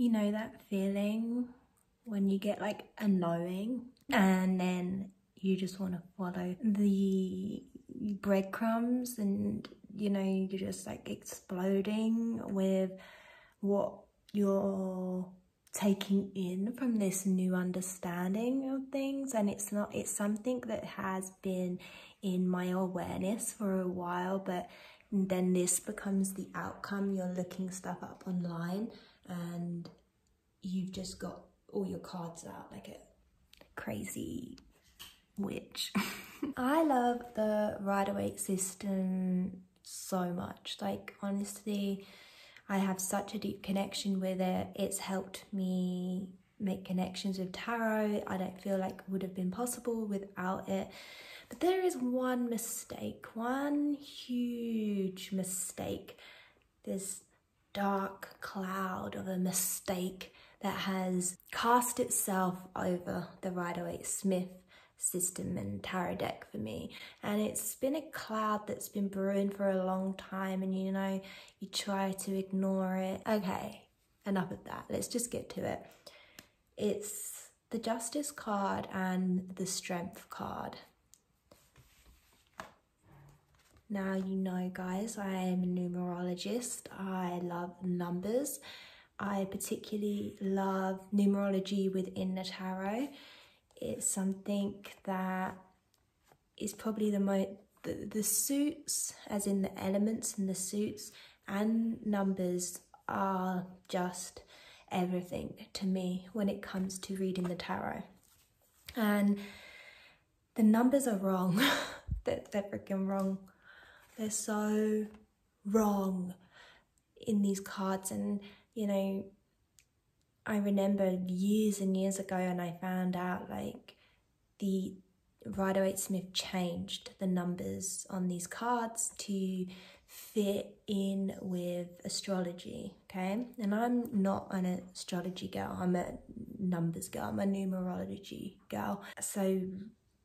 You know that feeling when you get like a knowing and then you just want to follow the breadcrumbs and you know you're just like exploding with what you're taking in from this new understanding of things. And it's something that has been in my awareness for a while, but then this becomes the outcome. You're looking stuff up online and you've just got all your cards out like a crazy witch. I love the Rider-Waite system so much. Like, honestly, I have such a deep connection with it. It's helped me make connections with tarot. I don't feel like it would have been possible without it. But there is one mistake, one huge mistake. This dark cloud of a mistake that has cast itself over the Rider-Waite-Smith system and tarot deck for me. And it's been a cloud that's been brewing for a long time, and you know, you try to ignore it. Okay, enough of that. Let's just get to it. It's the Justice card and the Strength card. Now, you know, guys, I am a numerologist. I love numbers. I particularly love numerology within the tarot. It's something that is probably the suits, as in the elements and the suits, and numbers are just everything to me when it comes to reading the tarot. And the numbers are wrong. They're freaking wrong. They're so wrong in these cards. And you know, I remember years and years ago, and I found out like the Rider-Waite-Smith changed the numbers on these cards to fit in with astrology, okay? And I'm not an astrology girl, I'm a numbers girl, I'm a numerology girl. So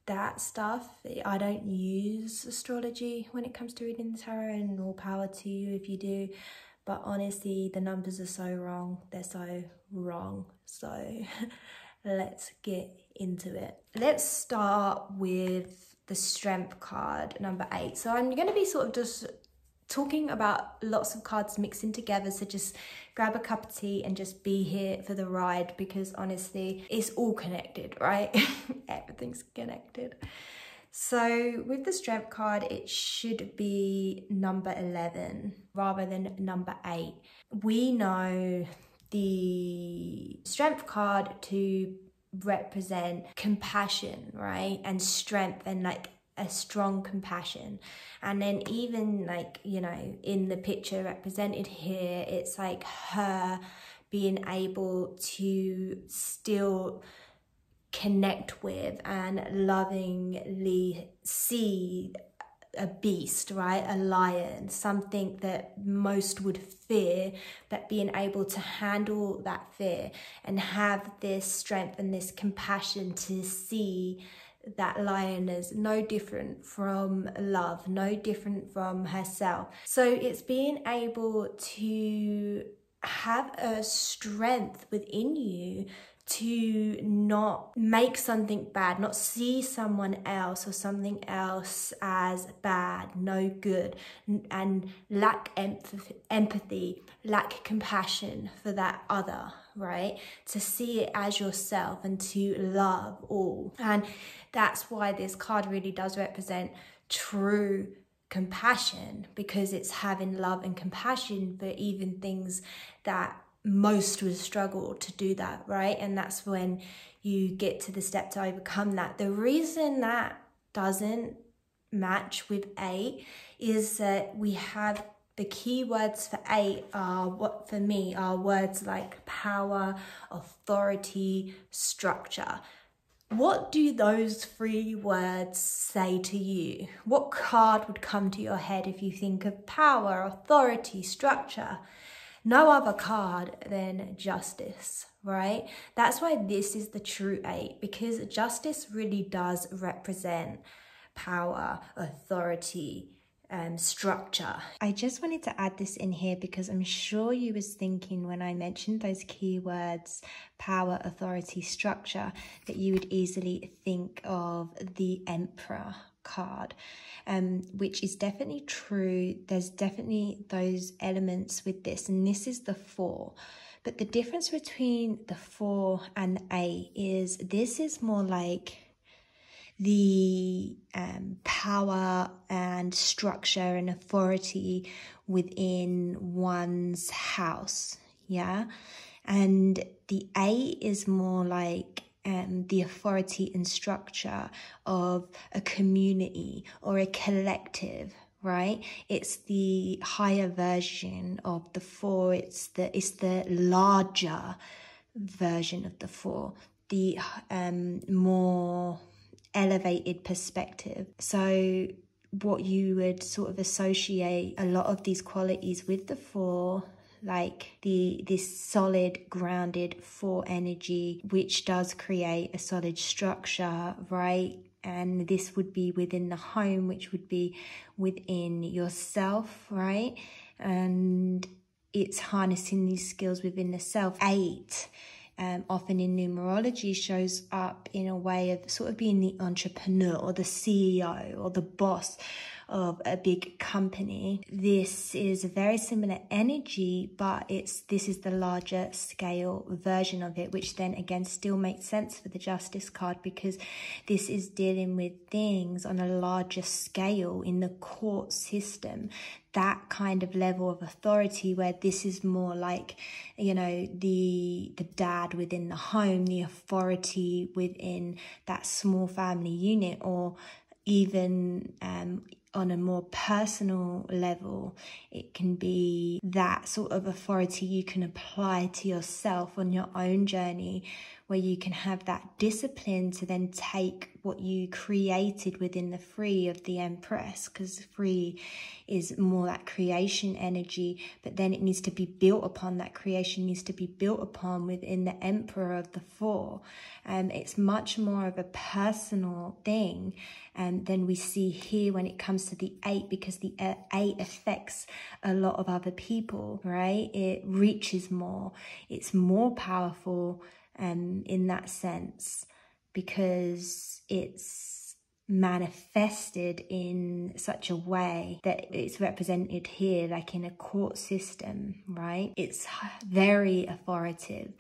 that stuff, I don't use astrology when it comes to reading the tarot, and all power to you if you do. But honestly, the numbers are so wrong. They're so wrong. So let's get into it. Let's start with the Strength card, number 8. So I'm going to be sort of just talking about lots of cards mixing together. So just grab a cup of tea and just be here for the ride, because honestly, it's all connected, right? Everything's connected. So with the Strength card, it should be number 11 rather than number 8. We know the Strength card to represent compassion, right? And strength, and like a strong compassion. And then even like, you know, in the picture represented here, it's like her being able to still connect with and lovingly see a beast, right? A lion, something that most would fear, but being able to handle that fear and have this strength and this compassion to see that lion as no different from love, no different from herself. So it's being able to have a strength within you to not make something bad, not see someone else or something else as bad, no good, and lack empathy, lack compassion for that other, right? To see it as yourself and to love all. And that's why this card really does represent true compassion, because it's having love and compassion for even things that most would struggle to do that, right? And that's when you get to the step to overcome that. The reason that doesn't match with 8 is that we have the key words for 8 are, what for me are words like power, authority, structure. What do those 3 words say to you? What card would come to your head if you think of power, authority, structure? No other card than Justice, right? That's why this is the true 8, because Justice really does represent power, authority, structure. I just wanted to add this in here because I'm sure you was thinking when I mentioned those keywords, power, authority, structure, that you would easily think of the Emperor card, which is definitely true. There's definitely those elements with this, and this is the 4. But the difference between the 4 and the 8 is this is more like the power and structure and authority within one's house, yeah? And the 8 is more like the authority and structure of a community or a collective, right? It's the higher version of the 4. It's the larger version of the 4, the more elevated perspective. So what you would sort of associate a lot of these qualities with the 4, like this solid grounded 4 energy, which does create a solid structure, right? And this would be within the home, which would be within yourself, right? And it's harnessing these skills within the self. 8 often in numerology shows up in a way of sort of being the entrepreneur or the CEO or the boss of a big company. This is a very similar energy, but this is the larger scale version of it, which then again still makes sense for the Justice card, because this is dealing with things on a larger scale in the court system. That kind of level of authority, where this is more like, you know, the dad within the home, the authority within that small family unit, or even on a more personal level, it can be that sort of authority you can apply to yourself on your own journey, where you can have that discipline to then take what you created within the 3 of the Empress, because 3 is more that creation energy, but then it needs to be built upon. That creation needs to be built upon within the Emperor of the 4. It's much more of a personal thing than we see here when it comes to the 8, because the 8 affects a lot of other people, right? It reaches more. It's more powerful in that sense, because it's manifested in such a way that it's represented here like in a court system, right? It's very authoritative,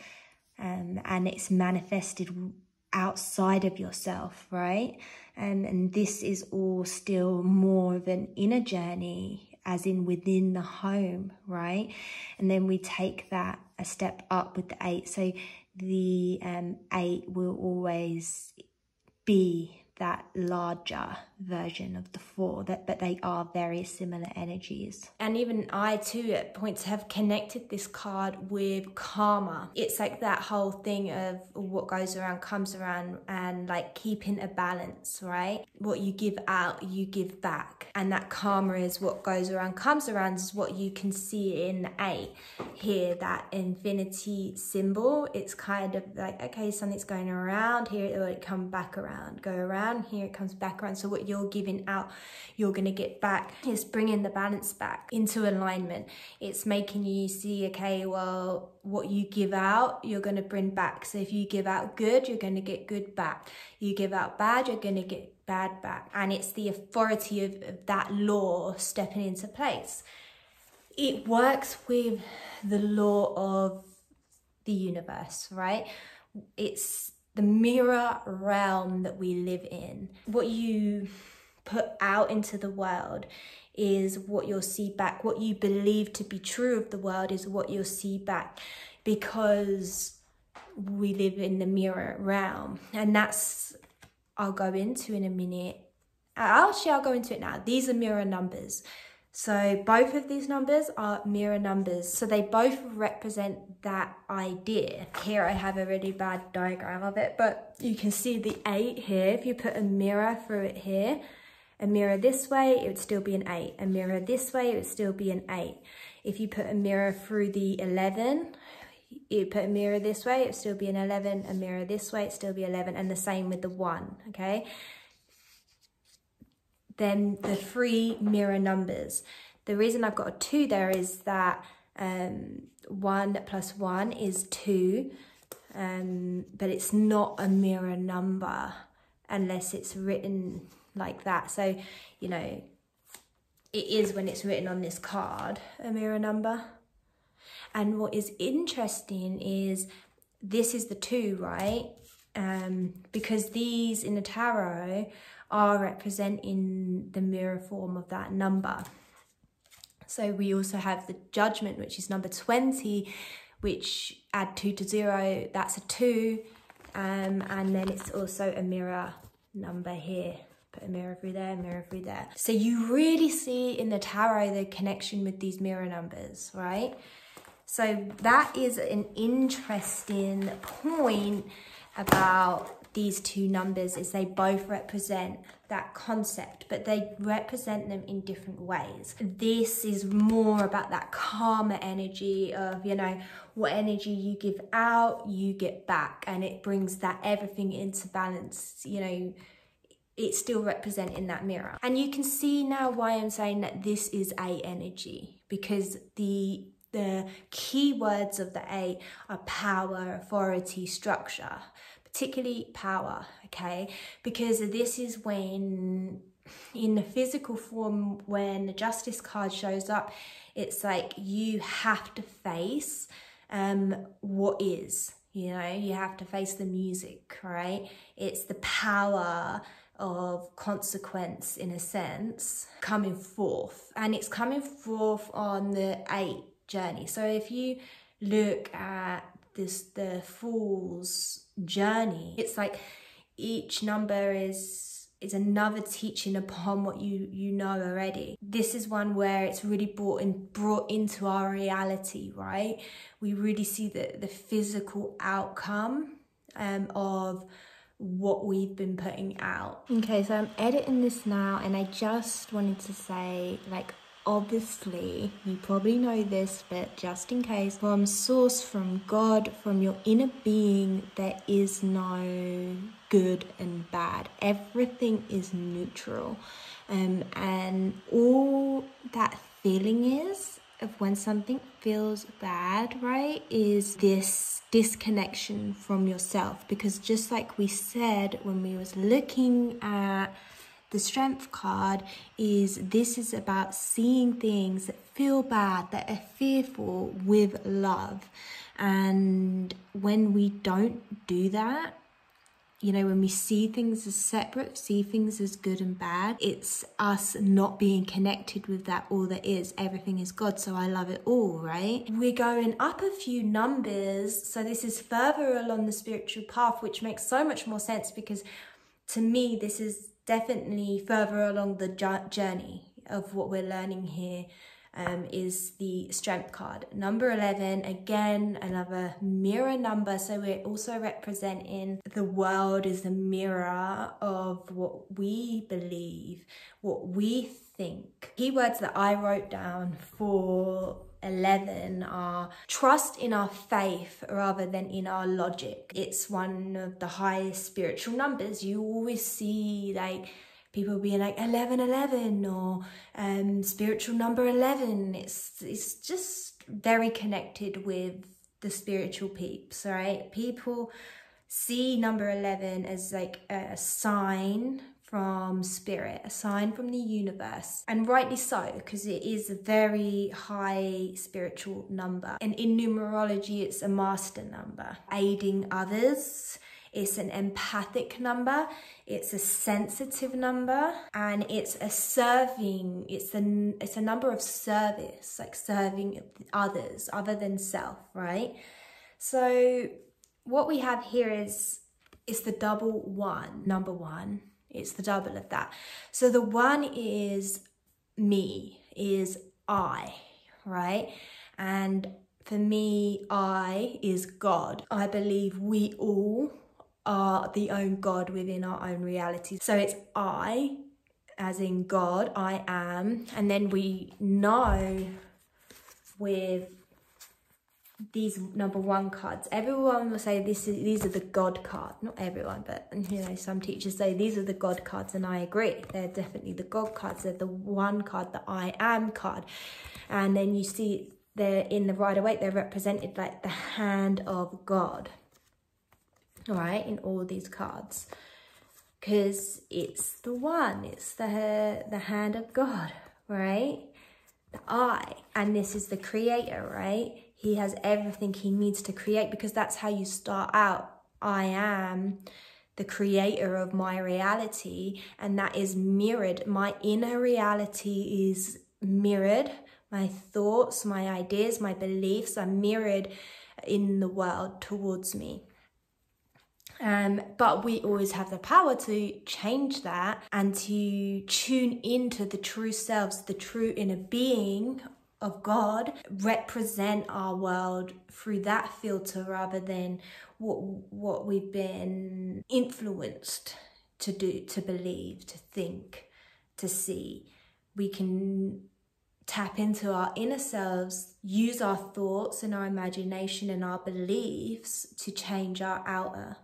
and it's manifested outside of yourself, right? And this is all still more of an inner journey, as in within the home, right? And then we take that a step up with the 8. So the 8 will always be that larger version of the 4, but they are very similar energies. And even I too at points have connected this card with karma. It's like that whole thing of what goes around comes around, and like keeping a balance, right? What you give out, you give back. And that karma is what goes around comes around, is what you can see in the 8 here, that infinity symbol. It's kind of like, okay, something's going around here, it will come back around, go around here, it comes back around. So what you're giving out, you're going to get back. It's bringing the balance back into alignment. It's making you see, okay, well, what you give out, you're going to bring back. So if you give out good, you're going to get good back. You give out bad, you're going to get bad back. And it's the authority of that law stepping into place. It works with the law of the universe, right? It's the mirror realm that we live in. What you put out into the world is what you'll see back. What you believe to be true of the world is what you'll see back, because we live in the mirror realm. And that's, I'll go into in a minute. Actually, I'll go into it now. These are mirror numbers. So both of these numbers are mirror numbers. So they both represent that idea. Here I have a really bad diagram of it, but you can see the 8 here. If you put a mirror through it here, a mirror this way, it would still be an 8. A mirror this way, it would still be an 8. If you put a mirror through the 11, you put a mirror this way, it would still be an 11. A mirror this way, it would still be 11. And the same with the 1, okay? then the 3 mirror numbers. The reason I've got a 2 there is that 1 plus 1 is 2, but it's not a mirror number unless it's written like that. So, you know, it is when it's written on this card, a mirror number. And what is interesting is this is the 2, right? Because these in the tarot are representing the mirror form of that number. So we also have the Judgment, which is number 20, which add 2 to 0, that's a 2. And then it's also a mirror number here. Put a mirror through there, mirror through there. So you really see in the tarot the connection with these mirror numbers, right? So that is an interesting point about these 2 numbers, is they both represent that concept, but they represent them in different ways. This is more about that karma energy of, you know, what energy you give out, you get back, and it brings that everything into balance, you know. It's still representing that mirror. And you can see now why I'm saying that this is A energy, because the key words of the A are power, authority, structure, particularly power, okay? Because this is when, in the physical form, when the Justice card shows up, it's like you have to face what is, you know, you have to face the music, right? It's the power of consequence, in a sense, coming forth, and it's coming forth on the 8 journey. So if you look at this, the Fool's journey, it's like each number is another teaching upon what you know already. This is one where it's really brought into our reality, right? We really see the physical outcome of what we've been putting out. Okay, so I'm editing this now, and I just wanted to say, like, obviously you probably know this, but just in case, from source, from God, from your inner being, there is no good and bad. Everything is neutral, and all that feeling is of when something feels bad, right, is this disconnection from yourself. Because just like we said when we was looking at the Strength card, this is about seeing things that feel bad, that are fearful, with love. And when we don't do that, you know, when we see things as separate, see things as good and bad, it's us not being connected with that all that is. Everything is God, so I love it all, right? We're going up a few numbers, so this is further along the spiritual path, which makes so much more sense, because to me, this is definitely further along the journey of what we're learning here. Is the Strength card. Number 11, again, another mirror number. So we're also representing the world is a mirror of what we believe, what we think. Keywords that I wrote down for 11 are trust in our faith rather than in our logic. It's one of the highest spiritual numbers. You always see, like, people being like 1111 or spiritual number 11. It's just very connected with the spiritual peeps, right? People see number 11 as like a sign from spirit, a sign from the universe, and rightly so, because it is a very high spiritual number. And in numerology, it's a master number, aiding others. It's an empathic number, it's a sensitive number, and it's a serving, it's a number of service, like serving others other than self, right? So what we have here is the double 1, number 1. It's the double of that. So the 1 is me, is I, right? And for me, I is God. I believe we all are the own God within our own reality. So it's I, as in God, I am. And then we know with these number 1 cards. Everyone will say these are the God card. Not everyone, but you know, some teachers say these are the God cards, and I agree. They're definitely the God cards. They're the 1 card, the I am card. And then you see they're in the Rider-Waite, they're represented like the hand of God. All right, in all these cards. Because it's the one, it's the hand of God, right? The I, and this is the creator, right? He has everything he needs to create, because that's how you start out. I am the creator of my reality, and that is mirrored. My inner reality is mirrored. My thoughts, my ideas, my beliefs are mirrored in the world towards me. But we always have the power to change that and to tune into the true selves, the true inner being of God, represent our world through that filter rather than what we've been influenced to do, to believe, to think, to see. We can tap into our inner selves, use our thoughts and our imagination and our beliefs to change our outer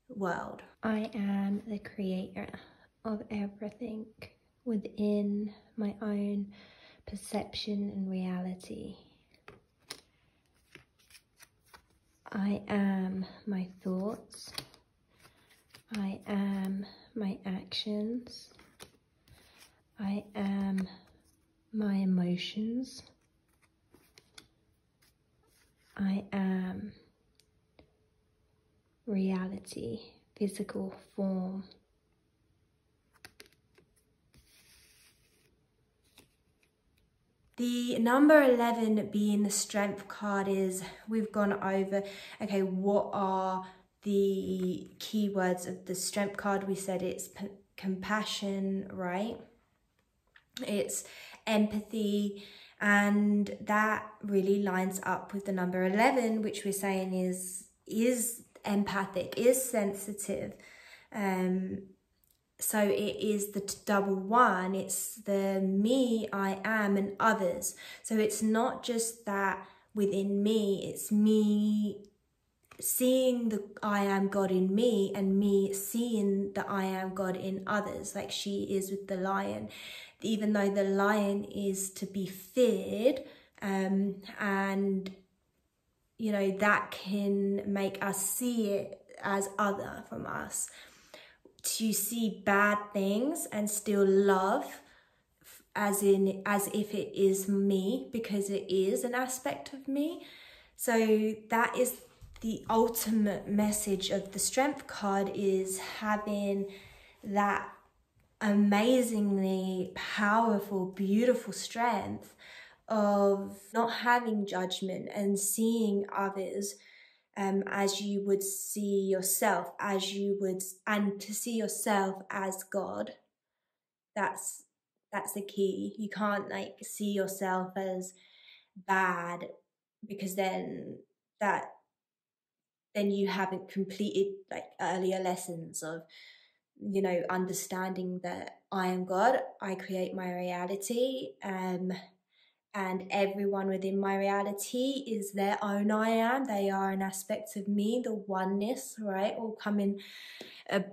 world. I am the creator of everything within my own perception and reality. I am my thoughts. I am my actions. I am my emotions. I am reality, physical form. The number 11 being the strength card is, we've gone over, okay, what are the keywords of the strength card? We said it's compassion, right? It's empathy, and that really lines up with the number 11, which we're saying is empathic, is sensitive. So it is the double 1, it's the me, I am, and others. So it's not just that within me, it's me seeing the I am God in me and me seeing the I am God in others, like she is with the lion. Even though the lion is to be feared, and you know, that can make us see it as other from us. To see bad things and still love as if it is me, because it is an aspect of me. So that is the ultimate message of the strength card, is having that amazingly powerful, beautiful strength of not having judgment and seeing others as you would see yourself, and to see yourself as God. That's the key. You can't like see yourself as bad, because then you haven't completed like earlier lessons of, you know, understanding that I am God, I create my reality, and everyone within my reality is their own I am. They are an aspect of me, the oneness, right? All coming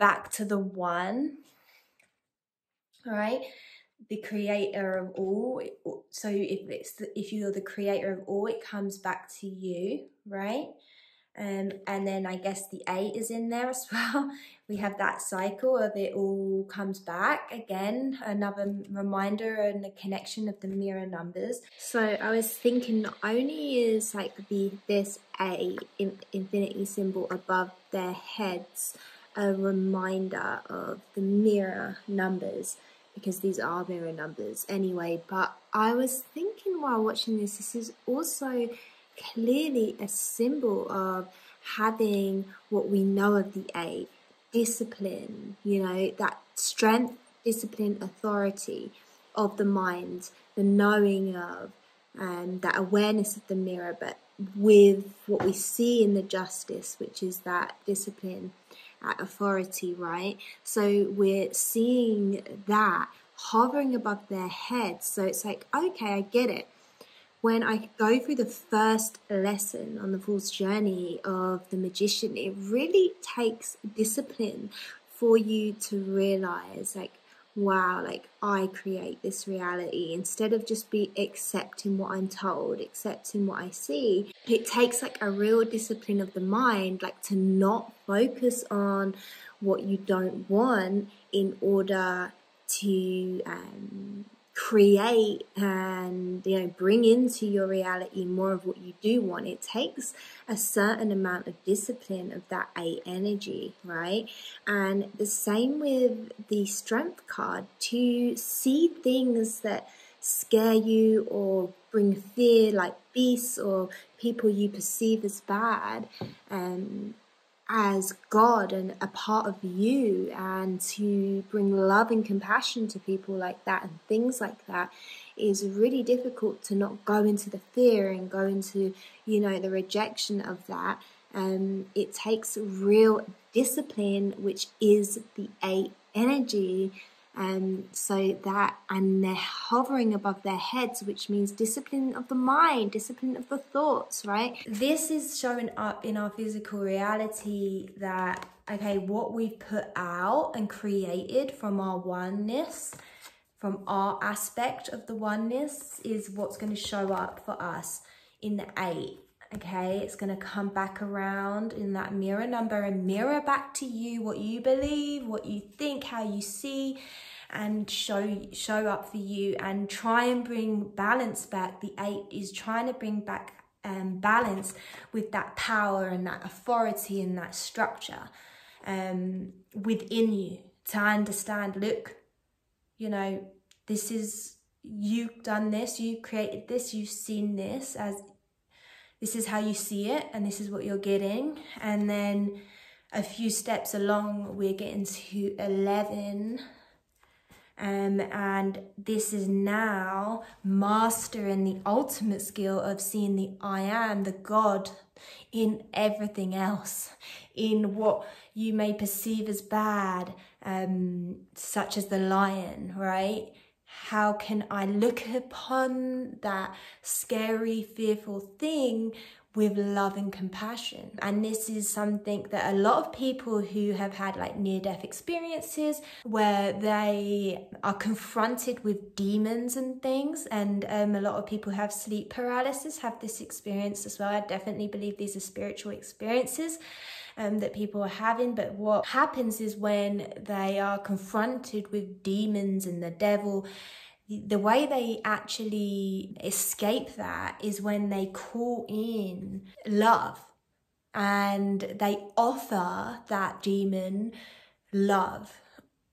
back to the one, right? The creator of all. So if you're the creator of all, it comes back to you, right? And then I guess the 8 is in there as well. We have that cycle of it all comes back again, another reminder and a connection of the mirror numbers. So I was thinking, not only is like this A infinity symbol above their heads a reminder of the mirror numbers, because these are mirror numbers anyway, but I was thinking while watching this is also clearly a symbol of having what we know of the 8, discipline, you know, that strength, discipline, authority of the mind, the knowing of, that awareness of the mirror, but with what we see in the justice, which is that discipline, authority, right? So we're seeing that hovering above their heads. So it's like, okay, I get it. when I go through the first lesson on the Fool's Journey of the Magician, it really takes discipline for you to realize, like, wow, like, I create this reality. Instead of just be accepting what I'm told, accepting what I see, it takes like a real discipline of the mind, like to not focus on what you don't want in order to create and, you know, bring into your reality more of what you do want. It takes a certain amount of discipline of that 8 energy, right? And the same with the Strength card, to see things that scare you or bring fear, like beasts or people you perceive as bad, as God and a part of you, and to bring love and compassion to people like that and things like that, is really difficult to not go into the fear and go into, you know, the rejection of that. It takes real discipline, which is the 8 energy. So that, and they're hovering above their heads, which means discipline of the mind, discipline of the thoughts, right? This is showing up in our physical reality that, okay, what we've put out and created from our oneness, from our aspect of the oneness, is what's going to show up for us in the 8. Okay, it's going to come back around in that mirror number and mirror back to you what you believe, what you think, how you see, and show up for you and try and bring balance back. The 8 is trying to bring back balance with that power and that authority and that structure within you, to understand, look, you know, this is, you've done this, you've created this, you've seen this, as this is how you see it, and this is what you're getting. And then a few steps along, we're getting to 11. And this is now mastering the ultimate skill of seeing the I am, the God, in everything else, in what you may perceive as bad, such as the lion, right? How can I look upon that scary, fearful thing with love and compassion? And this is something that a lot of people who have had like near-death experiences, where they are confronted with demons and things, and a lot of people who have sleep paralysis have this experience as well. I definitely believe these are spiritual experiences that people are having. But what happens is when they are confronted with demons and the devil, the way they actually escape that is when they call in love and they offer that demon love,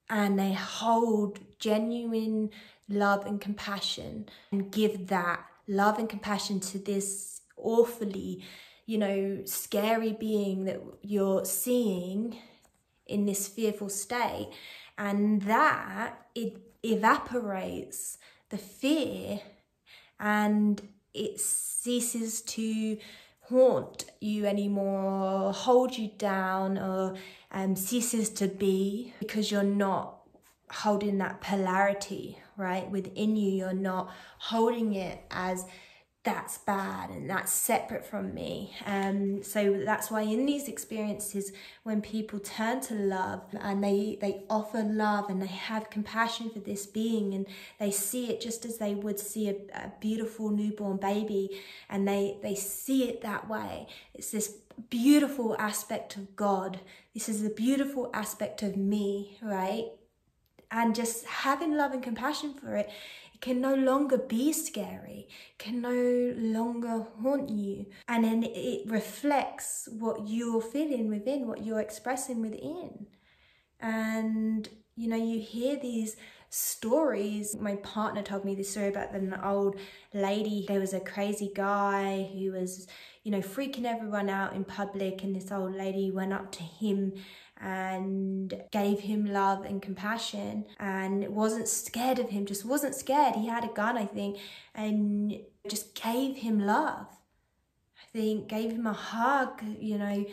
and they hold genuine love and compassion and give that love and compassion to this awfully, you know, scary being that you're seeing in this fearful state. And that, it evaporates the fear and it ceases to haunt you anymore, hold you down, or ceases to be, because you're not holding that polarity, right, within you. You're not holding it as that's bad and that's separate from me. So that's why in these experiences, when people turn to love and they offer love and they have compassion for this being, and they see it just as they would see a beautiful newborn baby, and they see it that way. It's this beautiful aspect of God. This is the beautiful aspect of me, right? And just having love and compassion for it, can no longer be scary, can no longer haunt you. And then it reflects what you're feeling within, what you're expressing within. And, you know, you hear these stories. My partner told me this story about an old lady. There was a crazy guy who was, you know, freaking everyone out in public, and this old lady went up to him and gave him love and compassion and wasn't scared of him, just wasn't scared. He had a gun, I think, and just gave him love. I think gave him a hug, you know,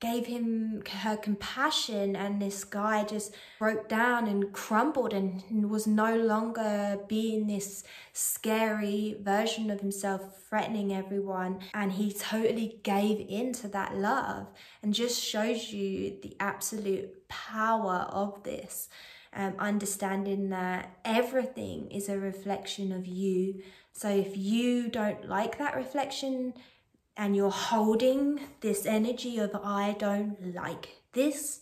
gave him her compassion, and this guy just broke down and crumbled and was no longer being this scary version of himself, threatening everyone. And he totally gave into that love, and just shows you the absolute power of this. Understanding that everything is a reflection of you. So if you don't like that reflection, and you're holding this energy of I don't like this,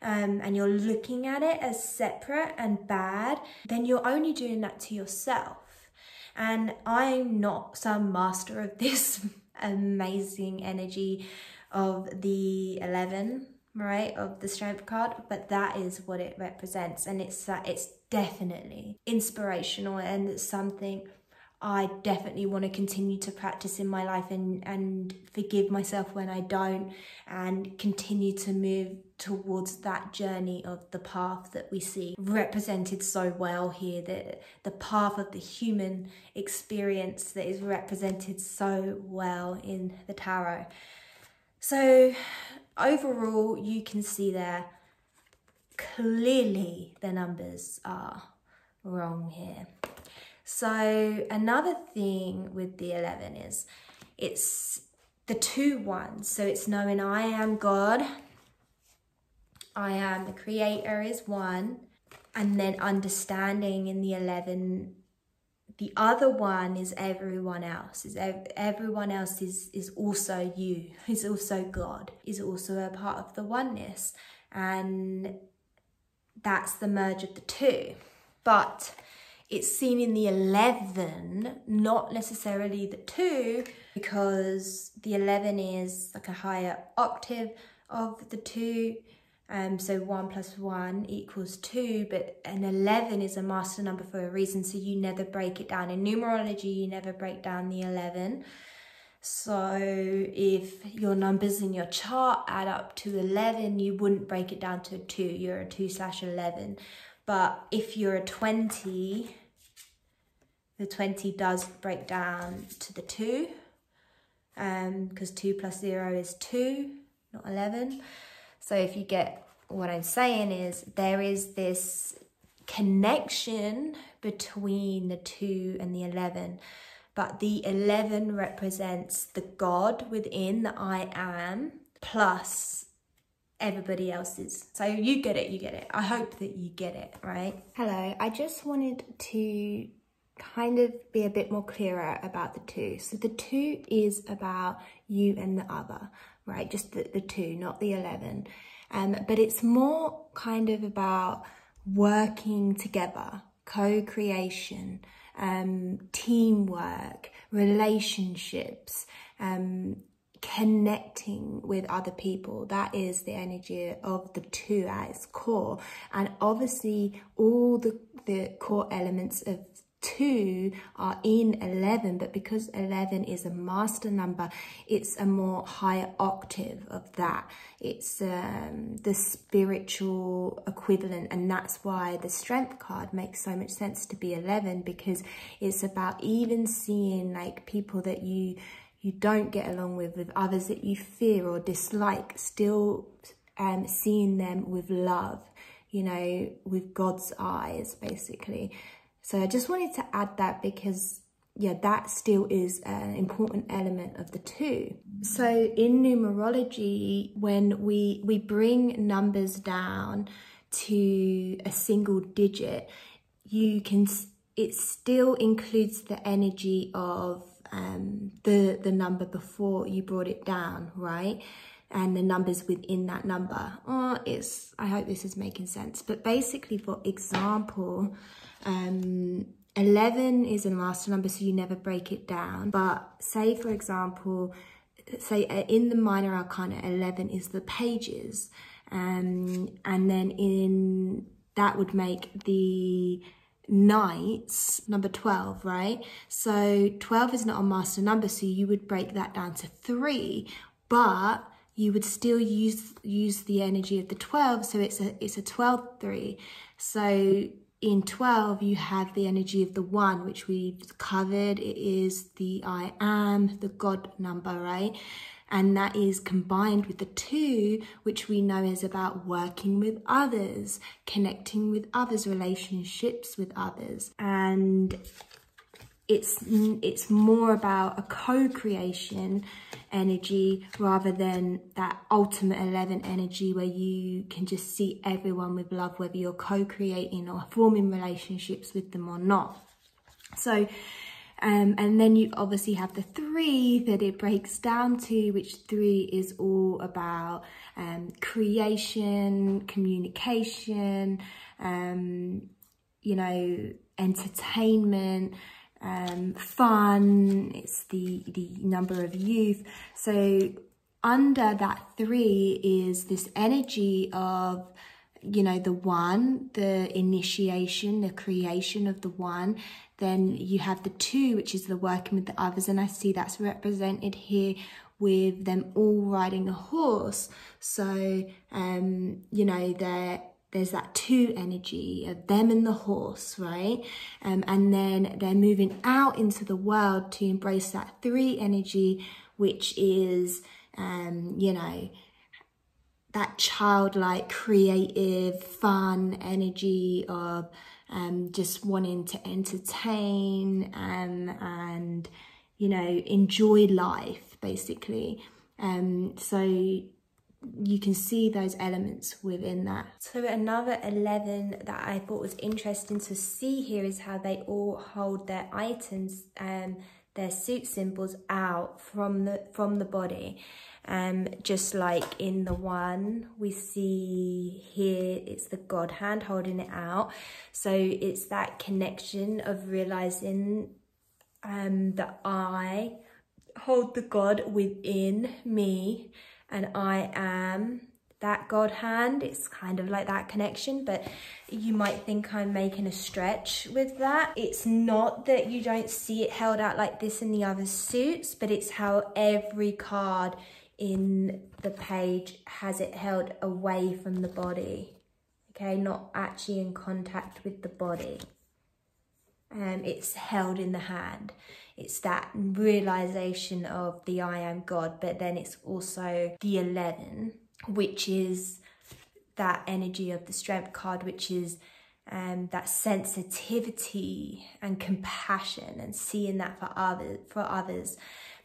and you're looking at it as separate and bad, then you're only doing that to yourself. And I'm not some master of this amazing energy of the 11, right, of the Strength card, but that is what it represents. And it's definitely inspirational, and it's something I definitely want to continue to practice in my life, and forgive myself when I don't, and continue to move towards that journey of the path that we see represented so well here, the path of the human experience that is represented so well in the tarot. So overall, you can see there clearly the numbers are wrong here. So another thing with the 11 is it's the 2-1. So it's knowing I am God, I am the creator is 1, and then understanding in the 11, the other 1 is everyone else. Everyone else is also you, is also God, is also a part of the oneness. And that's the merge of the 2. But it's seen in the 11, not necessarily the 2, because the 11 is like a higher octave of the 2. So 1 plus 1 equals 2, but an 11 is a master number for a reason, so you never break it down. In numerology, you never break down the 11. So if your numbers in your chart add up to 11, you wouldn't break it down to a 2. You're a 2/11. But if you're a 20, the 20 does break down to the 2, because 2 plus 0 is 2, not 11. So if you get what I'm saying, is there is this connection between the 2 and the 11, but the 11 represents the God within, the I am, plus everybody else's. So you get it. I hope that you get it, right? Hello, I just wanted to kind of be a bit more clearer about the 2. So the 2 is about you and the other, right? Just the 2, not the 11. But it's more kind of about working together, co-creation, teamwork, relationships, connecting with other people. That is the energy of the 2 at its core. And obviously all the core elements of 2 are in 11, but because 11 is a master number, it's a more higher octave of that. It's the spiritual equivalent, and that's why the Strength card makes so much sense to be 11, because it's about even seeing like people that you don't get along with others that you fear or dislike, still seeing them with love, you know, with God's eyes, basically. So I just wanted to add that because, yeah, that still is an important element of the 2. So in numerology, when we bring numbers down to a single digit, it still includes the energy of the number before you brought it down, right? And the numbers within that number. I hope this is making sense. But basically, for example, 11 is a master number, so you never break it down. But say, for example, in the minor arcana, 11 is the pages. And then that would make the knights number 12, right? So 12 is not a master number, so you would break that down to 3, but you would still use the energy of the 12, so it's a 12-3. So in 12, you have the energy of the 1, which we've covered. It is the I am, the God number, right? And that is combined with the 2, which we know is about working with others, connecting with others, relationships with others. And it's more about a co-creation energy rather than that ultimate 11 energy where you can just see everyone with love, whether you're co-creating or forming relationships with them or not. So and then you obviously have the 3 that it breaks down to, which 3 is all about creation, communication, you know, entertainment, fun. It's the number of youth. So under that 3 is this energy of, you know, the 1, the initiation, the creation of the 1. Then you have the 2, which is the working with the others, and I see that's represented here with them all riding a horse. So you know, there's that 2 energy of them and the horse, right? And then they're moving out into the world to embrace that 3 energy, which is, you know, that childlike, creative, fun energy of just wanting to entertain and, you know, enjoy life, basically. So you can see those elements within that. So another 11 that I thought was interesting to see here is how they all hold their items, their suit symbols out from the body. Just like in the 1 we see here, it's the God hand holding it out. So it's that connection of realizing that I hold the God within me, and I am that God hand. It's kind of like that connection, but you might think I'm making a stretch with that. It's not that you don't see it held out like this in the other suits, but it's how every card in the page has it held away from the body, okay, not actually in contact with the body. It's held in the hand. It's that realization of the I am God, but then it's also the 11, which is that energy of the Strength card, which is that sensitivity and compassion and seeing that for others.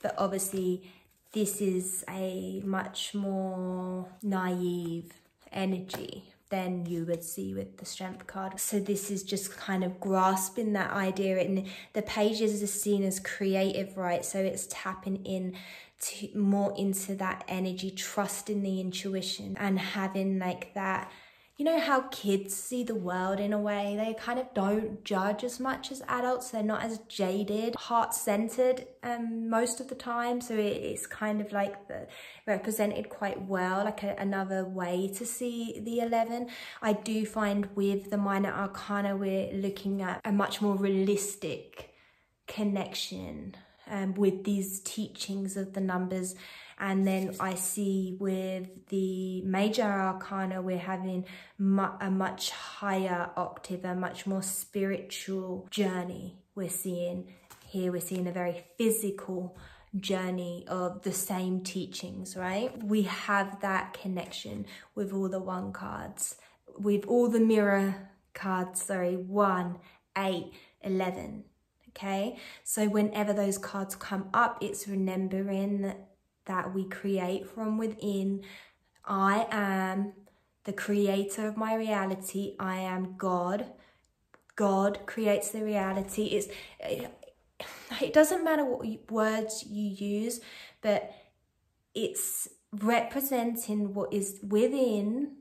But obviously this is a much more naive energy than you would see with the Strength card. So this is just kind of grasping that idea, and the pages are seen as creative, right? So it's tapping in to more into that energy, trusting the intuition and having like that, you know how kids see the world in a way, they kind of don't judge as much as adults. They're not as jaded, heart-centered most of the time. So it's kind of like represented quite well, like another way to see the 11. I do find with the minor arcana, we're looking at a much more realistic connection with these teachings of the numbers. And then I see with the major arcana, we're having a much higher octave, a much more spiritual journey. We're seeing here, we're seeing a very physical journey of the same teachings, right? We have that connection with all the 1 cards, with all the mirror cards, sorry, 1, 8, 11. Okay, so whenever those cards come up, it's remembering that we create from within. I am the creator of my reality. I am God. God creates the reality. It doesn't matter what words you use, but it's representing what is within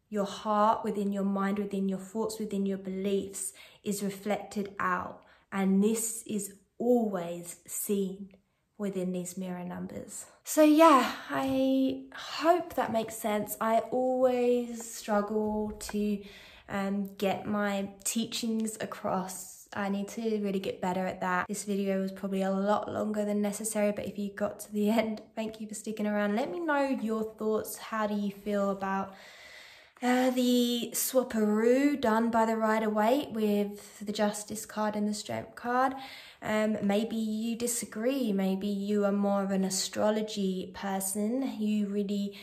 your heart, within your mind, within your thoughts, within your beliefs, is reflected out. And this is always seen within these mirror numbers. So yeah, I hope that makes sense. I always struggle to get my teachings across. I need to really get better at that. This video was probably a lot longer than necessary, but if you got to the end, thank you for sticking around. Let me know your thoughts. How do you feel about The swapperoo done by the Rider-Waite with the Justice card and the Strength card. Maybe you disagree. Maybe you are more of an astrology person. You really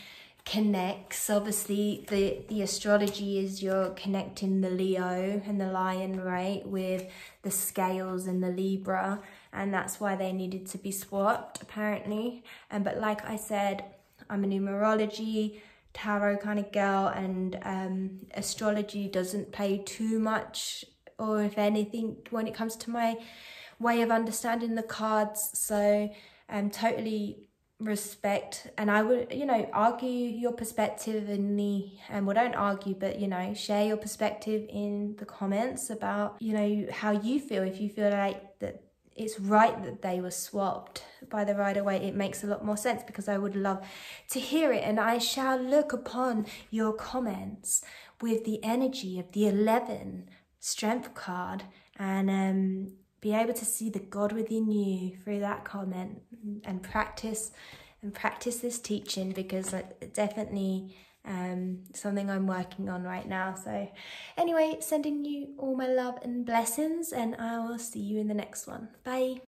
connects. Obviously, the astrology is you're connecting the Leo and the Lion, right, with the scales and the Libra, and that's why they needed to be swapped, apparently. But like I said, I'm a numerology tarot kind of girl, and astrology doesn't play too much, or if anything, when it comes to my way of understanding the cards. So totally respect, and I would, you know, argue your perspective in the, well, don't argue, but, you know, share your perspective in the comments about, you know, how you feel. If you feel like that it's right that they were swapped by the Rider-Waite, it makes a lot more sense, because I would love to hear it. And I shall look upon your comments with the energy of the 11 Strength card, and be able to see the God within you through that comment, and practice this teaching, because it's definitely something I'm working on right now. So anyway, sending you all my love and blessings, and I will see you in the next one. Bye.